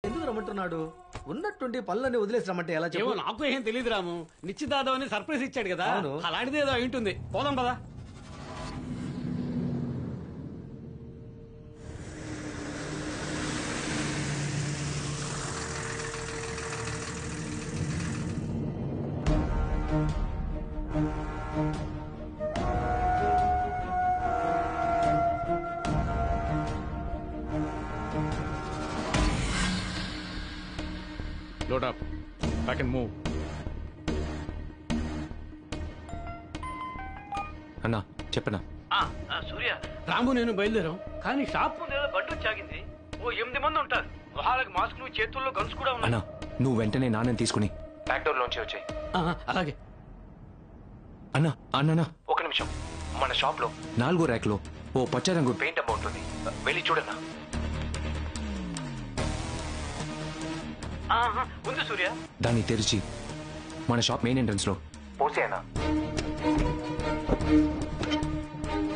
ఎందుకు రమ్మంటున్నాడు? ఉన్నట్టుండి పనులన్నీ వదిలేసి రమ్మంటే ఎలా చెప్పు? నాకు ఏం తెలియదు రాము. నిశ్చితార్థం అని సర్ప్రైజ్ ఇచ్చాడు కదా, అలాంటిది ఏదో అయింటుంది. పోదాం పదా. Load up. Back and move. అన్నా చెప్పనా? సూర్య, రాము నేను బయలుదేరాం, కానీ షాప్ ముందు ఏదో బండి వచ్చాగింది. ఓ 8 మంది ఉంటారు. మొహాలకు మాస్క్, చేతుల్లో గన్స్ కూడా ఉన్నాయి. అన్నా నువ్వు వెంటనే నాన్నని తీసుకుని బ్యాక్ డోర్ లోంచి వచ్చాయి. అలాగే అన్నా. అన్నా ఒక నిమిషం. మన షాప్ లో 4వ ర్యాక్ లో ఓ పచ్చ రంగు పెయింట్ డబ్బా ఉంటుంది, వెళ్ళి చూడన్నా. ఉంది సూర్య. దాన్ని తెరిచి మన షాప్ మెయిన్ ఎంట్రన్స్ లో పోసేయనా.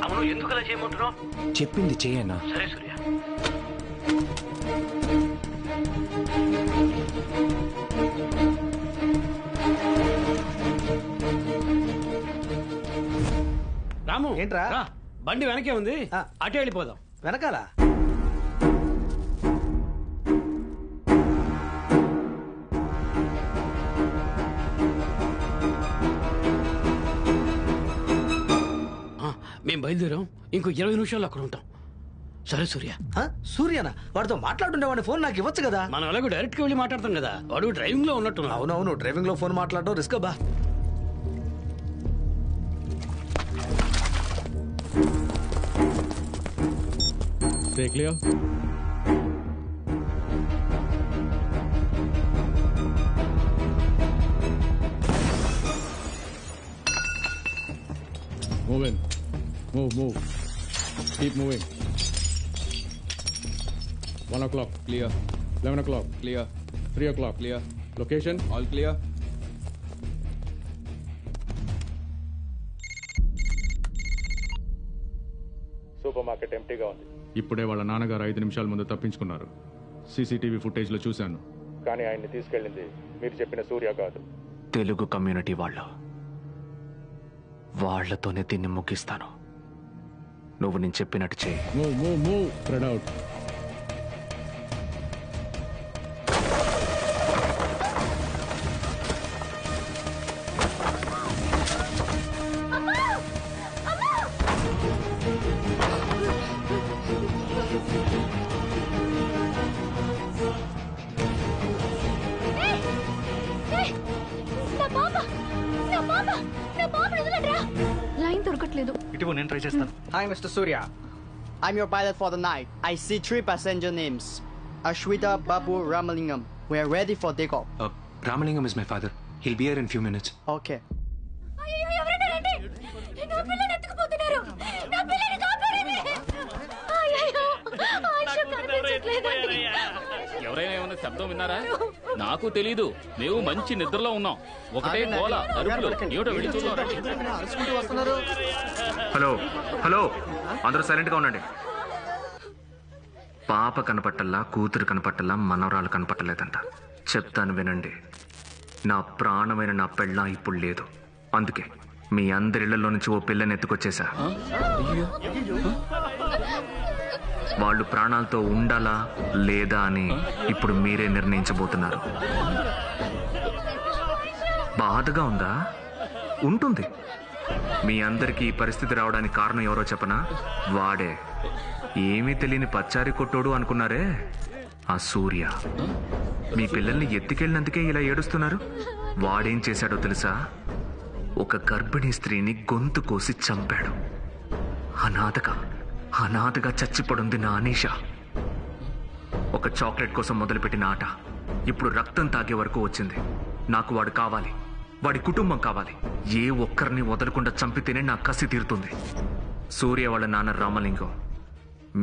అవును, ఎందుకు అలా చేయమంటున్నావు? చెప్పింది చేయన్నా. సరే సూర్య. రాము ఏంట్రా? బండి వెనకే ఉంది, అటే వెళ్ళిపోదాం. వెనకాల మేము బయలుదేరాం, ఇంకో 20 నిమిషాలు అక్కడ ఉంటాం. సరే సూర్య. సూర్యనా? వాడితో మాట్లాడుండేవాడి ఫోన్ నాకు ఇవ్వచ్చు కదా. మనం ఎలాగో డైరెక్ట్ గా వెళ్ళి మాట్లాడతాం కదా, వాడు డ్రైవింగ్ లో ఉన్నట్టు. అవునవును, డ్రైవింగ్ లో ఫోన్ మాట్లాడడం రిస్క్ బా. Stay clear. Move in. Move. Keep moving. 1 o'clock, clear. 11 o'clock, clear. 3 o'clock, clear. Location, all clear. Super market ఎంటీగా ఉంది. ఇప్పుడే వాళ్ళ నాన్నగారు 5 నిమిషాల ముందు తప్పించుకున్నారు. సీసీటీవీ ఫుటేజ్ లో చూశాను. కానీ ఆయన్ని తీసుకెళ్ళింది మీరు చెప్పిన సూర్య కాదు. తెలుగు కమ్యూనిటీ వాళ్ళతోనే దీన్ని ముగిస్తాను. నువ్వు నేను చెప్పినట్టు చేయి. Move. Spread out. Hi, Mr. Surya. I'm your pilot for the night. I see 3 passenger names. Ashwita, Babu, Ramalingam. We are ready for takeoff. Ramalingam is my father. He'll be here in few minutes. Okay. ఎవరైనా ఏమైనా శబ్దం విన్నారా? నాకు తెలీదు, మేము మంచి నిద్రలో ఉన్నాం. ఒకటే గోల, అరుపులు. ఏమిటో వెళ్ళి చూద్దాం. హలో అందరూ సైలెంట్ గా ఉండండి. పాప కనపట్టల్లా, కూతురు కనపట్టల్లా, మనవరాలు కనపట్టలేదంట. చెప్తాను వినండి. నా ప్రాణమైన నా పెళ్ళ ఇప్పుడు లేదు. అందుకే మీ అందరిళ్లలో నుంచి ఓ పిల్లని ఎత్తుకొచ్చేసా. వాళ్ళు ప్రాణాలతో ఉండాలా లేదా అని ఇప్పుడు మీరే నిర్ణయించబోతున్నారు. బాధగా ఉందా? ఉంటుంది. మీ అందరికీ ఈ పరిస్థితి రావడానికి కారణం ఎవరో చెప్పనా? వాడే. ఏమీ తెలియని పచ్చారి కొట్టోడు అనుకున్నారే, ఆ సూర్య. మీ పిల్లల్ని ఎత్తుకెళ్ళినందుకే ఇలా ఏడుస్తున్నారు. వాడేం చేశాడో తెలుసా? ఒక గర్భిణీ స్త్రీని గొంతు కోసి చంపాడు. అనాథగా చచ్చిపడుంది నా అనీష. ఒక చాక్లెట్ కోసం మొదలుపెట్టిన ఆట ఇప్పుడు రక్తం తాగే వరకు వచ్చింది. నాకు వాడు కావాలి, వాడి కుటుంబం కావాలి. ఏ ఒక్కరిని వదలకుండా చంపితేనే నా కసి తీరుతుంది. సూర్య వాళ్ళ నాన్న రామలింగం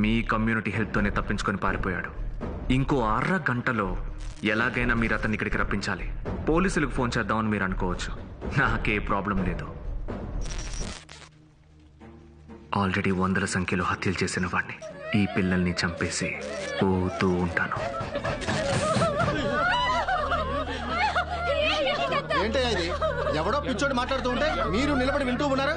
మీ కమ్యూనిటీ హెల్ప్తోనే తప్పించుకొని పారిపోయాడు. ఇంకో 1/2 గంటలో ఎలాగైనా మీరు అతన్ని ఇక్కడికి రప్పించాలి. పోలీసులకు ఫోన్ చేద్దామని మీరు అనుకోవచ్చు. నాకే ప్రాబ్లం లేదు. ఆల్రెడీ 100ల సంఖ్యలో హత్యలు చేసిన వాడిని. ఈ పిల్లల్ని చంపేసి పోతూ ఉంటాను. ఎవడో పిచ్చోడు మాట్లాడుతూ ఉంటే మీరు నిలబడి వింటూ ఉన్నారు.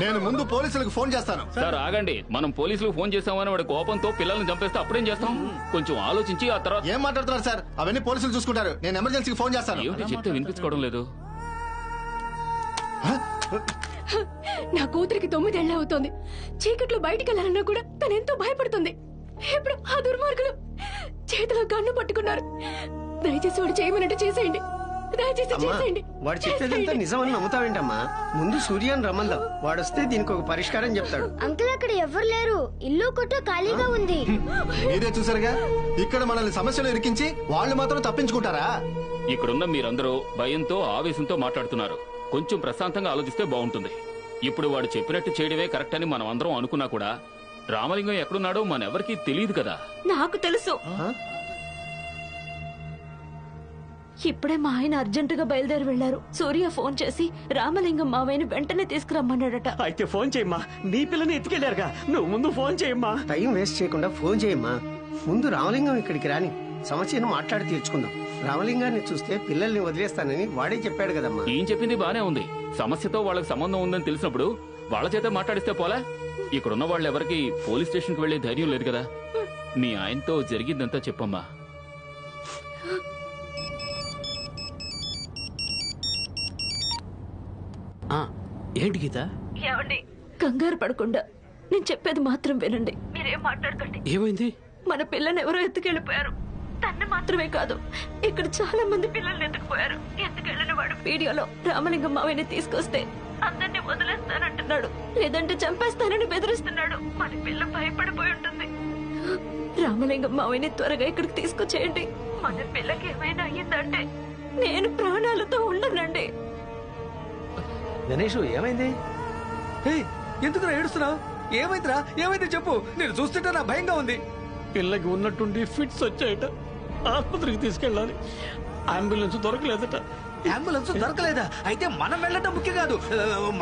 నేను ముందు పోలీసులకు ఫోన్ చేస్తాను. సార్ ఆగండి, మనం పోలీసులకు ఫోన్ చేసామని వాడి కోపంతో పిల్లల్ని చంపేస్తే అప్పుడేం చేస్తాం? కొంచెం ఆలోచించి ఆ తర్వాత. ఏం మాట్లాడుతున్నారు సార్? అవన్నీ పోలీసులు చూసుకుంటారు. నేను ఎమర్జెన్సీకి ఫోన్ చేస్తాను. ఏమిటి చెప్తే వినిపించుకోవడం లేదు? నా కూతురికి 9 ఏళ్ల అవుతోంది. చీకట్లో బయటికి వెళ్ళాలన్నా కూడా తను ఎంతో భయపడుతుంది. ఇప్పుడు ఆ దుర్మార్గులు చేతిలో గన్ను పట్టుకున్నారు. దయచేసి వాడు చేయమన్నట్టు చేసేయండి. దయచేసి చేసేయండి. వాడు చెప్పేదంతా నిజమని నమ్ముతావేంటమ్మా? ముందు సూర్యాన్ని రమ్మందాం. వాడొస్తే దీనికి ఒక పరిష్కారం చెప్తాడు. అంకుల్ అక్కడ ఎవరు లేరు. ఇల్లు కొట్ట ఖాళీగా ఉంది. మీరే చూసారుగా, ఇక్కడ మనల్ని సమస్యలు ఇరికించి వాళ్ళు మాత్రం తప్పించుకుంటారా? ఇక్కడున్న మీరందరూ భయంతో ఆవేశంతో మాట్లాడుతున్నారు. కొంచెం ప్రశాంతంగా ఆలోచిస్తే బాగుంటుంది. ఇప్పుడు వాడు చెప్పినట్టు చేయడమే కరెక్ట్ అని మనం అందరం అనుకున్నా కూడా రామలింగం ఎక్కడున్నాడో మనెవరికీ తెలియదు కదా. నాకు తెలుసు. ఇప్పుడే మా ఆయన అర్జెంటుగా బయలుదేరి వెళ్లారు. సూర్య ఫోన్ చేసి రామలింగం మావయ్యని వెంటనే తీసుకురమ్మన్నాడట. అయితే ఫోన్ చేయమ్మా. నీ పిల్లని ఎత్తుకెళ్లారుగా, నువ్వు ముందు ఫోన్ చేయమ్మా. టైం వేస్ట్ చేయకుండా ఫోన్ చేయమ్మా. ముందు రామలింగం ఇక్కడికి రాని, సమస్యను మాట్లాడి తీర్చుకుందాం. రామలింగాన్ని చూస్తే పిల్లల్ని వదిలేస్తానని వాడే చెప్పాడు కదమ్మా. ఏం చెప్పింది బానే ఉంది. సమస్యతో వాళ్ళకి సంబంధం ఉందని తెలిసినప్పుడు వాళ్ళ చేత మాట్లాడిస్తే పోలే. ఇక్కడున్న వాళ్ళు ఎవరికి పోలీస్ స్టేషన్కి వెళ్లే ధైర్యం లేదు కదా. మీ ఆయనతో జరిగిందంతా చెప్పమ్మా. ఏంటి గీత? ఏమండి, కంగారు పడకుండా నేను చెప్పేది మాత్రం వినండి. మీరేం మాట్లాడకండి. ఏమైంది? మన పిల్లని ఎవరో ఎత్తుకెళ్లిపోయారు. తన్ని మాత్రమే కాదు, ఇక్కడ చాలా మంది పిల్లల్ని ఎత్తుకుపోయారు. ఎత్తుకెళ్లిన వాడు వీడియోలో రామలింగం మావయ్యని తీసుకొస్తే అందరినీ వదిలేస్తానంటున్నాడు, లేదంటే చంపేస్తానని బెదిరిస్తున్నాడు. మన పిల్ల భయపడిపోయి ఉంటుంది. రామలింగం మావయ్యని త్వరగా ఇక్కడికి తీసుకొచ్చేయండి. మన పిల్లకి ఏమైనా అయ్యిందంటే నేను ప్రాణాలతో ఉండనండి. గణేష్ ఏమైంది? ఎందుకు ఏడుస్తున్నావు? ఏమైందిరా? ఏమైంది చెప్పు. నేను చూస్తుంటే నా భయంగా ఉంది. పిల్లకి ఉన్నట్టుండి ఫిట్స్ వచ్చాయట. ఆసుపత్రికి తీసుకెళ్ళాలి. అంబులెన్స్ దొరకలేదట. అంబులెన్స్ దొరకలేదా? అయితే మనం వెళ్ళటం ముఖ్యం కాదు.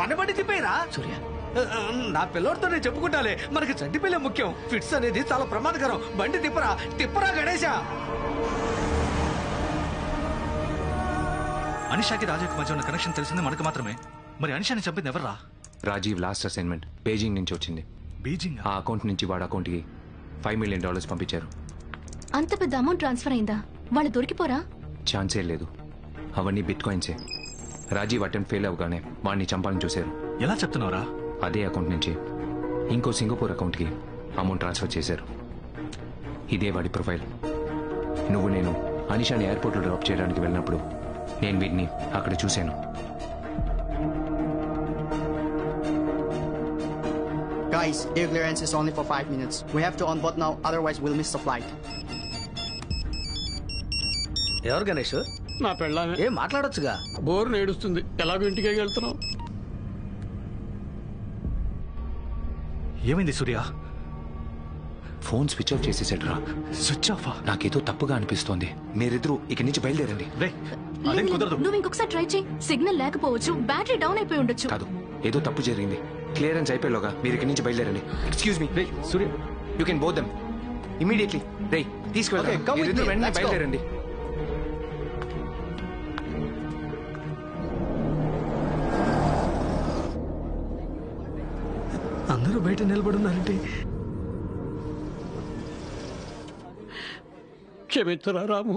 మన బండి తిప్పేరా సూర్య. నా పిల్లోడితో నేను చెప్పుకుంటాలే. మనకి చంటి పిల్ల ముఖ్యం. ఫిట్స్ అనేది చాలా ప్రమాదకరం. బండి తిప్పరా గణేష. అనిషాకి రాజుకి మధ్య ఉన్న కనెక్షన్ తెలిసింది మనకు మాత్రమే. మరి అనిషాని చంపింది ఎవర్రా? రాజీవ్ లాస్ట్ అసైన్మెంట్ బీజింగ్ నుంచి వచ్చింది. బీజింగ్? ఆ అకౌంట్ నుంచి వాడు అకౌంట్కి $5 million పంపించారు. అంత పెద్ద అమౌంట్ ట్రాన్స్ఫర్ అయిందా? వాళ్ళు దొరికిపోరా? ఛాన్సే లేదు. అవన్నీ బిట్ కాయిన్సే. రాజీవ్ అటెంప్ట్ ఫెయిల్ అవగానే వాడిని చంపాలని చూశారు. ఎలా చెప్తున్నావురా? అదే అకౌంట్ నుంచి ఇంకో సింగపూర్ అకౌంట్కి అమౌంట్ ట్రాన్స్ఫర్ చేశారు. ఇదే వాడి ప్రొఫైల్. నువ్వు నేను అనిషాని ఎయిర్పోర్ట్లో డ్రాప్ చేయడానికి వెళ్ళినప్పుడు నేను వీడిని అక్కడ చూశాను. Guys, air clearance is only for 5 minutes. We have to onboard now, otherwise we'll miss the flight. ఎవరు గణేష్? నా పెళ్ళామే. ఏం మాట్లాడొచ్చుగా. బోర్ నేడుస్తుంది. ఎలాగో ఇంటికే వెళ్తున్నావు. ఏమైంది సూర్య? ఫోన్ స్విచ్ ఆఫ్ చేసేసాడు రా. Switch off? నాకేదో తప్పుగా అనిపిస్తోంది. మీరిద్దరూ ఇక్కడి నుంచి బయలుదేరండి. నువ్వు ఇంకొకసారి ట్రై చేయి. సిగ్నల్ లేకపోవచ్చు, బ్యాటరీ డౌన్ అయిపోయి ఉండొచ్చు. కాదు, ఏదో తప్పు జరిగింది. క్లియరెన్స్ అయిపోయేలోగా మీరు ఇక్కడి నుంచి బయలుదేరండి. Excuse me Ray Surya, you can both them immediately. Ray తీసుకెళ్ళండి. వెంటనే బయలుదేరండి. అందరూ బయట నిలబడున్నారంటే క్షమించరా రాము.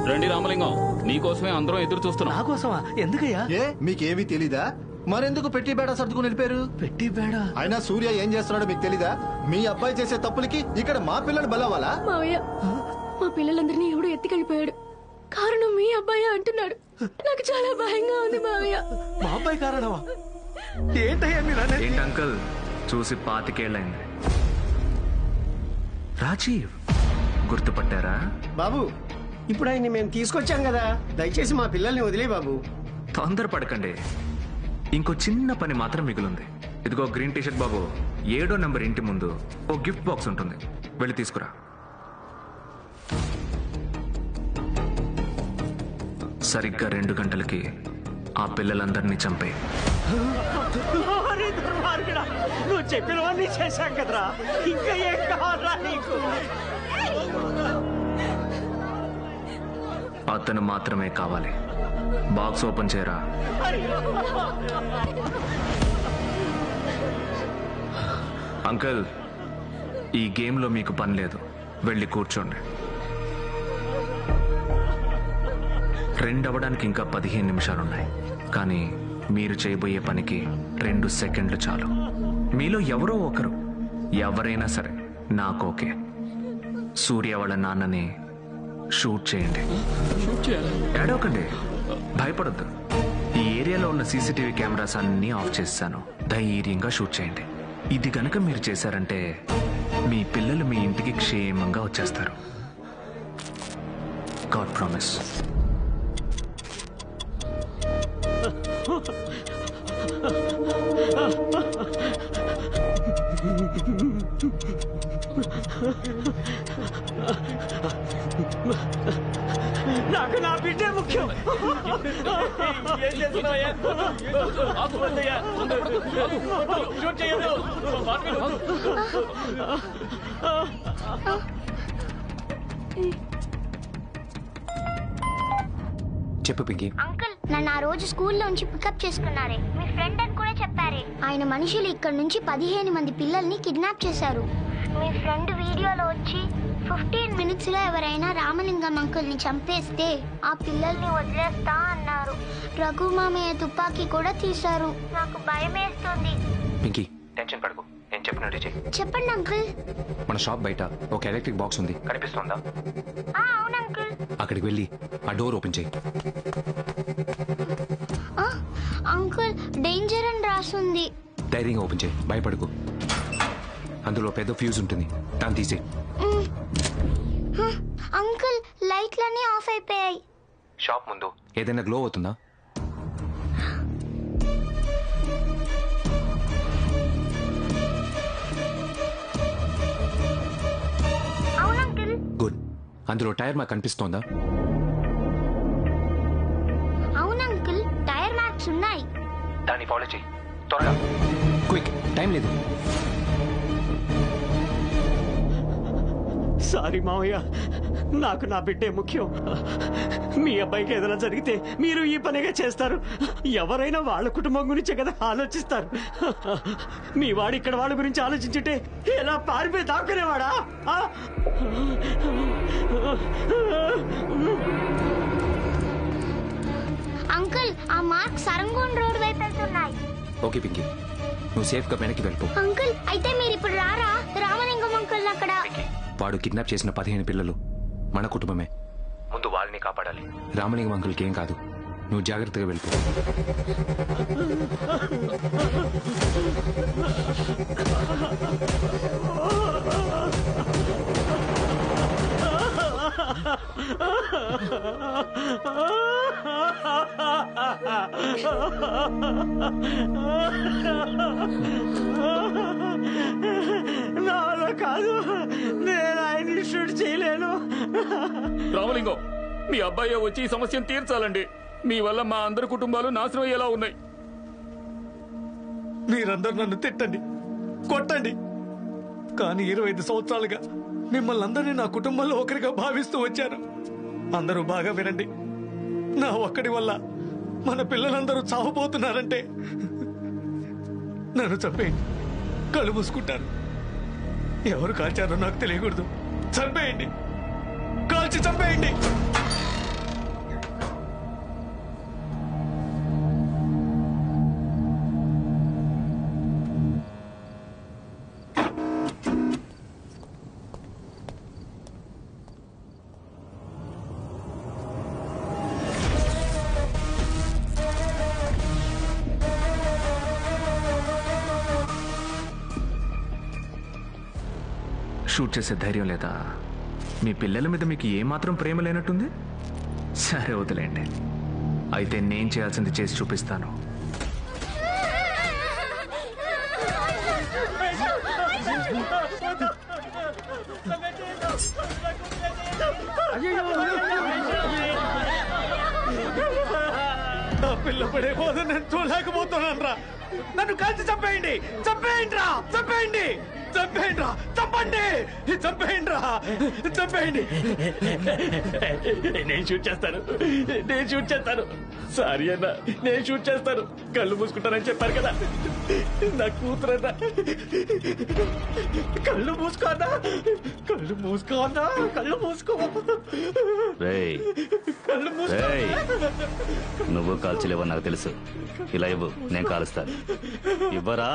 రండి రామలింగం, నీకోసమే అందరం ఎదురు చూస్తున్నాం. నాకోసమా? ఎందుకయ్యా? మీకేమీ తెలీదా? మరెందుకు పెట్టి బేడ సర్దుకుని వెళ్ళిపోయారు? పెట్టి బేడ? అయినా సూర్య ఏం చేస్తున్నాడో మీకు తెలీదా? మీ అబ్బాయి చేసే తప్పులకి ఇక్కడ మా పిల్లలు బలవ్వాలా? మావయ్య, మా పిల్లలందరినీ ఎవడో ఎత్తుకెళ్ళిపోయాడు. కారణం మీ అబ్బాయి అంటున్నాడు. నాకు చాలా భయంగా ఉంది మావయ్య. మా అబ్బాయి కారణమా? ఏంటయ్యా మీరు అనేది? ఏంటి అంకుల్, చూసి 25 ఏళ్ళైంది. రాజీవ్ గుర్తుపట్టారా? బాబు, ఇప్పుడు ఆయన్ని మేము తీసుకొచ్చాం కదా, దయచేసి మా పిల్లల్ని వదిలే బాబు. తొందరపడకండి, ఇంకో చిన్న పని మాత్రం మిగిలింది. ఇదిగో గ్రీన్ టీషర్ట్ బాబు, 7వ నంబర్ ఇంటి ముందు ఓ గిఫ్ట్ బాక్స్ ఉంటుంది, వెళ్ళి తీసుకురా. సరిగ్గా 2 గంటలకి ఆ పిల్లలందరినీ చంపే. నువ్వు చెప్పినవన్నీ చేశాం కదరా, ఇంకా ఏం కావాలరా నీకు? అతను మాత్రమే కావాలి. బాక్స్ ఓపెన్ చేయరా. అంకుల్, ఈ గేమ్లో మీకు పని లేదు, వెళ్ళి కూర్చోండి. 2 అవ్వడానికి ఇంకా 15 నిమిషాలున్నాయి. కానీ మీరు చేయబోయే పనికి 2 సెకండ్లు చాలు. మీలో ఎవరో ఒకరు, ఎవరైనా సరే నాకు ఓకే. సూర్య వాళ్ళ నాన్నని షూట్ చేయండి. ఏడవకండి, భయపడొద్దు. ఈ ఏరియాలో ఉన్న సీసీటీవీ కెమెరాస్ అన్నీ ఆఫ్ చేస్తాను. ధైర్యంగా షూట్ చేయండి. ఇది కనుక మీరు చేశారంటే మీ పిల్లలు మీ ఇంటికి క్షేమంగా వచ్చేస్తారు. God promise. నాకు నా బిడ్డే ముఖ్యం. ఏం చేస్తున్నావయ్యా? చెప్పు పింకీ. అంకుల్, నన్ను ఆ రోజు స్కూల్లోంచి పికప్ చేసుకున్నారే, మీ ఫ్రెండ్ అని కూడా చెప్పారే. ఆయన మనుషులు ఇక్కడ నుంచి 15 మంది పిల్లల్ని కిడ్నాప్ చేశారు. మీ ఫ్రెండ్ వీడియోలో వచ్చి 15 minutes లో ఎవరైనా రామలింగం అంకుల్ ని చంపేస్తే ఆ పిల్లల్ని వదిలేస్తా అన్నారు. రఘు మామయ్య తుపాకీ కూడా తీశారు. నాకు భయం వేస్తుంది. పింకీ, టెన్షన్ పడకు, నేను చెప్పినట్టు చెయ్యి. చెప్పండి అంకుల్. మన షాప్ బయట ఒక ఎలక్ట్రిక్ బాక్స్ ఉంది, కనిపిస్తుందా? అవును అంకుల్. అక్కడికి వెళ్ళి ఆ డోర్ ఓపెన్ చేయి. అంకుల్, డేంజర్ అని రాసుంది. ధైర్యంగా ఓపెన్ చేయి, భయపడకు. అందులో పెద్ద ఫ్యూజ్ ఉంటుంది, దాన్ని తీసే. అంకుల్, లైట్లన్నీ ఆఫ్ అయిపోయాయి. షాప్ ముందు ఏదైనా గ్లో అవుతుందా? అవును అంకుల్. గుడ్. అందులో టైర్ మార్క్ కనిపిస్తోందా? అవును అంకుల్, టైర్ మార్క్స్ ఉన్నాయి. దాన్ని ఫాలో చేయి, త్వరగా, క్విక్, టైం లేదు. సారీ మావయ్య, నాకు నా బిడ్డే ముఖ్యం. మీ అబ్బాయికి ఏదైనా జరిగితే మీరు ఈ పనిగా చేస్తారు. ఎవరైనా వాళ్ళ కుటుంబం గురించే కదా ఆలోచిస్తారు. మీ వాడు ఇక్కడ వాళ్ళ గురించి ఆలోచించుంటే ఎలా పారిపోయి దాక్కునేవాడా? అంకుల్, ఆ మార్క్ సరంగోన్ రోడ్ వైపు వెళ్తున్నాయి. ఓకే పింకీ, నువ్వు సేఫ్ గా వెనక్కి వెళ్ళిపో. అంకుల్, అయితే మీరు ఇప్పుడు రారా? రామలింగం అంకుల్ అక్కడ. వాడు కిడ్నాప్ చేసిన 15 పిల్లలు మన కుటుంబమే. ముందు వాళ్ళని కాపాడాలి. రామలింగం అంకుల్కి ఏం కాదు, నువ్వు జాగ్రత్తగా వెళ్ళిపో. నాలో కాదు, నేను ఆయన్ని షూట్ చేయలేను. రామలింగం, మీ అబ్బాయి వచ్చి ఈ సమస్యను తీర్చాలండి. మీ వల్ల మా అందరి కుటుంబాలు నాశనం అయ్యేలా ఉన్నాయి. మీరందరూ నన్ను తిట్టండి, కొట్టండి, కానీ 25 సంవత్సరాలుగా మిమ్మల్ని అందరినీ నా కుటుంబంలో ఒకరిగా భావిస్తూ వచ్చాను. అందరూ బాగా వినండి. నా ఒక్కడి వల్ల మన పిల్లలందరూ చావబోతున్నారంటే నన్ను చంపేయండి, కళ్ళు మూసుకుంటారు. ఎవరు కాల్చారో నాకు తెలియకూడదు. చంపేయండి, కాల్చి చంపేయండి. షూట్ చేసే ధైర్యం లేదా? మీ పిల్లల మీద మీకు ఏమాత్రం ప్రేమ లేనట్టుంది. సరే వదిలేండి, అయితే నేను చేయాల్సింది చేసి చూపిస్తాను. నా పిల్ల పడే పోదు, నేను చూడలేకపోతున్నాను రా. నన్ను కాల్చి చంపేయండి, చంపేయండి రా, చంపేయండి, చంపేయండి రా, చంపండి, చంపేయండి రా, చంపేయండి. నేను షూట్ చేస్తాను, నేను షూట్ చేస్తాను. సారీ అన్న, నేను షూట్ చేస్తాను. కళ్ళు మూసుకుంటానని చెప్పారు కదా, నా కూతురన్నా. కళ్ళు మూసుకోనా, కళ్ళు మూసుకోనా, కళ్ళు మూసుకో. కళ్ళు మూసుకో. నువ్వు కాల్చలేవో నాకు తెలుసు. ఇలా ఇవ్వు, నేను కాలుస్తాను. ఇవ్వరా?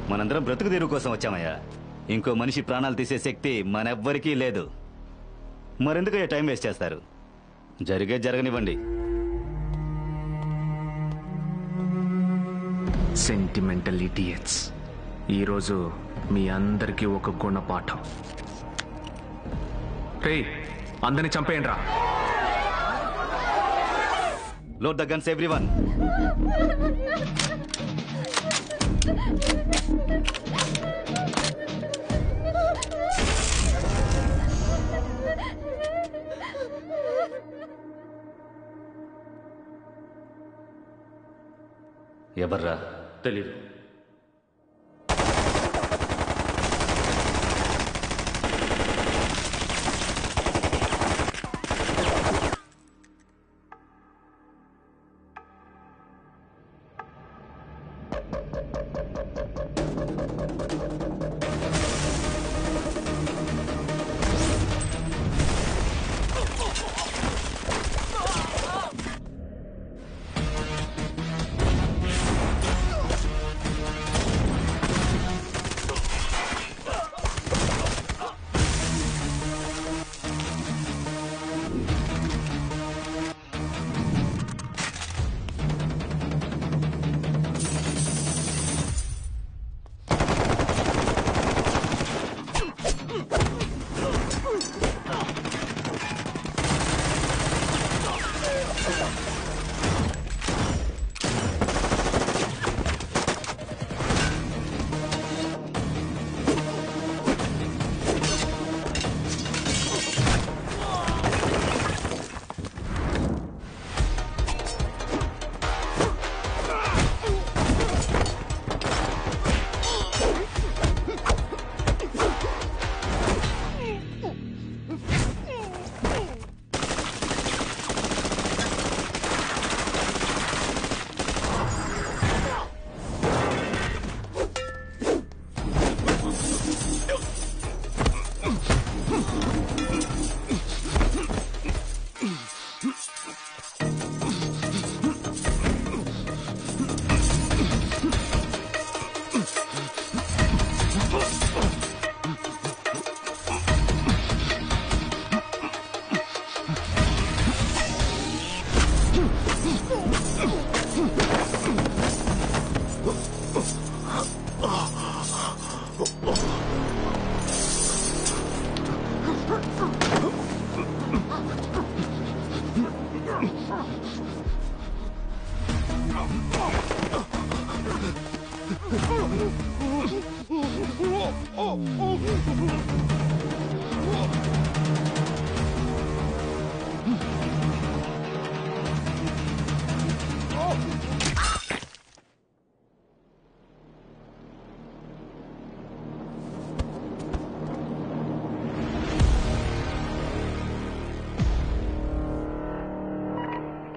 మనందరం బ్రతుకు తీరు కోసం వచ్చామయ్యా. ఇంకో మనిషి ప్రాణాలు తీసే శక్తి మనెవ్వరికీ లేదు. మరెందుకు టైం వేస్ట్ చేస్తారు? జరగనివ్వండి. సెంటిమెంటల్ ఇడియట్స్, ఈరోజు మీ అందరికీ ఒక గుణపాఠం. రే, అందరిని చంపేయండి రా. Load the guns everyone. ఎవర్రా? తెలీదు.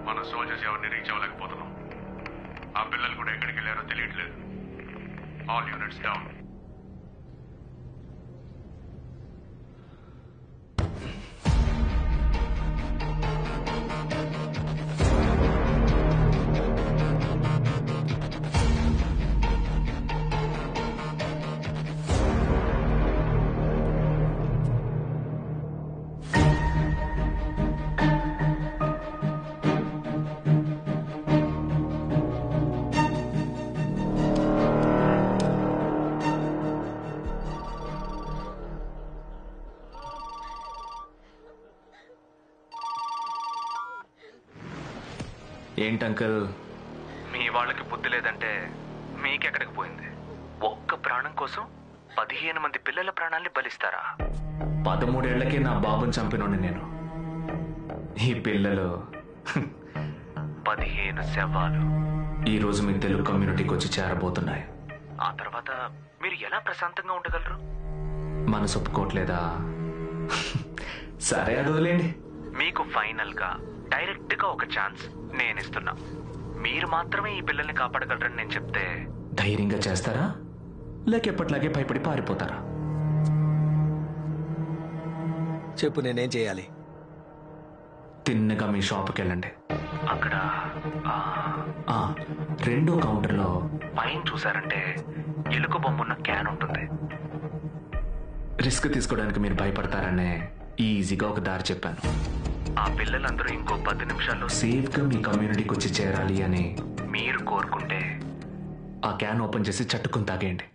మన సోల్జర్స్ ఎవరిని రీచ్ అవ్వలేకపోతున్నాం. ఆ పిల్లలు కూడా ఎక్కడికి వెళ్ళారో తెలియట్లేదు. All units down. ఏంటంకల్ మీ వాళ్ళకి బుద్ధి లేదంటే మీకెక్కడికి పోయింది? ఒక్క ప్రాణం కోసం 15 మంది పిల్లల ప్రాణాల్ని బలిస్తారా? 13 ఏళ్లకే నా బాబుని చంపినోని నేను. ఈ పిల్లలు 15 శవాలు ఈరోజు మీ తెలుగు కమ్యూనిటీకి వచ్చి చేరబోతున్నాయి. ఆ తర్వాత మీరు ఎలా ప్రశాంతంగా ఉండగలరు? మనసు ఒప్పుకోవట్లేదా? సరే అడవలేండి. మీకు ఫైనల్ గా డైరెక్ట్ గా ఒక ఛాన్స్ నేను ఇస్తున్నా. మీరు మాత్రమే ఈ పిల్లల్ని కాపాడగలరని నేను చెప్తే ధైర్యంగా చేస్తారా, లేక ఎప్పట్లాగే భయపడి పారిపోతారా? చెప్పు, నేనేం చేయాలి? తిన్నగా మీ షాప్కి వెళ్ళండి. అక్కడ 2వ కౌంటర్లో పైన చూసారంటే ఎలుక బొమ్మున్న క్యాన్ ఉంటుంది. రిస్క్ తీసుకోవడానికి మీరు భయపడతారనే ఈజీగా ఒక దారి చెప్పాను. ఆ పిల్లలందరూ ఇంకో 10 నిమిషాల్లో సేఫ్గా మీ కమ్యూనిటీకి వచ్చి చేరాలి అని మీరు కోరుకుంటే ఆ క్యాన్ ఓపెన్ చేసి చట్టుకుని తాగేయండి.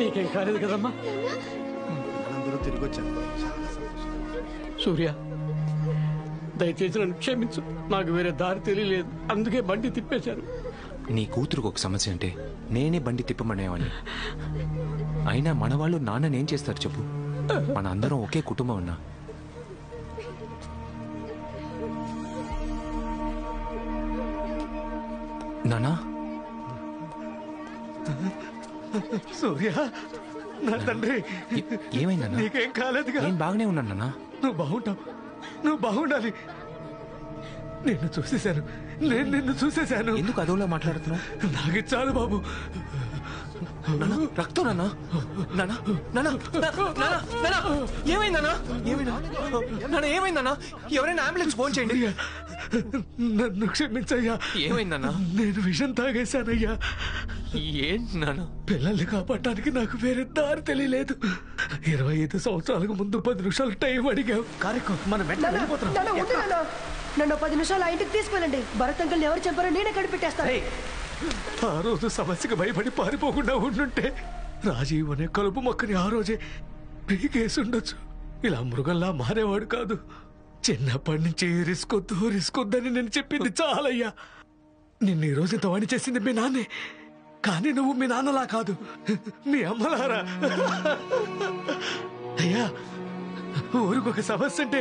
నీకేం కాలేదు కదమ్మా? అందరూ తిరిగి వచ్చారు. సూర్య, దయచేసి నన్ను క్షమించు. నాకు వేరే దారి తెలియలేదు, అందుకే బండి తిప్పేశారు. నీ కూతురుకు ఒక సమస్య అంటే నేనే బండి తిప్పమనేవాడిని. అయినా మన వాళ్ళు నాన్ననేం చేస్తారు చెప్పు? మన అందరం ఒకే కుటుంబం అన్నా. నానా, సూర్య, నా తండ్రి, ఏమైందన్నా? నీకేం కాలేదుగా? నేను బాగానే ఉన్నాను నాన్న. నువ్వు బాగుంటావు, నువ్వు బాగుండాలి. నిన్ను చూసేశాను, నేను నిన్ను చూసేశాను. ఎందుకు అదోలా మాట్లాడుతున్నావు? నాకు చాలు బాబు. రక్తం నాన్న. ఏమైందన్నా? ఏమైందన్నా? ఎవరైనా అంబులెన్స్ ఫోన్ చేయండి. నన్ను క్షమించయ్యా. ఏమైందన్నా? నేను విషం తాగేశానయ్యా. ఏంటి నాన్న? పిల్లల్ని కాపాడటానికి నాకు వేరే దారి తెలియలేదు. 25 సంవత్సరాలకు ముందు 10 నిమిషాలు టైం అడిగావు. మనం నన్ను 10 నిమిషాలు ఆ ఇంటికి తీసుకెళ్ళండి. భరత్ అంకుల్ని ఎవరు చెప్పారో నేనే కనిపెట్టేస్తాను. ఆ రోజు సమస్యకు భయపడి పారిపోకుండా ఉండుంటే రాజీవ్ అనే కలుపు మొక్కని ఆ రోజే పీకేసుండొచ్చు. ఇలా మృగంలా మారేవాడు కాదు. చిన్నప్పటి నుంచి రిస్కొద్దని నేను చెప్పింది చాలయ్యా. నిన్ను ఈ రోజు ఇంత వాణి చేసింది మీ నాన్నే, కానీ నువ్వు మీ నాన్నలా కాదు, మీ అమ్మలారా. అయ్యా, ఊరికొక సమస్య అంటే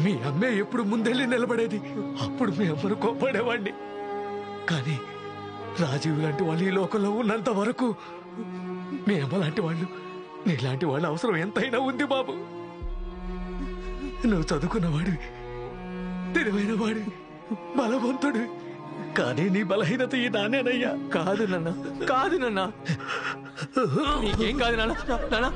మీ అమ్మే ఎప్పుడు ముందెళ్ళి నిలబడేది. అప్పుడు మీ అమ్మను కోప్పడేవాడిని. కానీ రాజీవ్ లాంటి వాళ్ళు ఈ లోకంలో ఉన్నంత వరకు మీ అమ్మ లాంటి వాళ్ళు, నీలాంటి వాళ్ళ అవసరం ఎంతైనా ఉంది బాబు. నువ్వు చదువుకున్నవాడివి, తెలివైన వాడివి, బలవంతుడివి. కానీ నీ బలహీనత ఈ నానేనయ్యా. కాదు నాన్న, కాదు నాన్న, నీకేం కాదు నాన్న.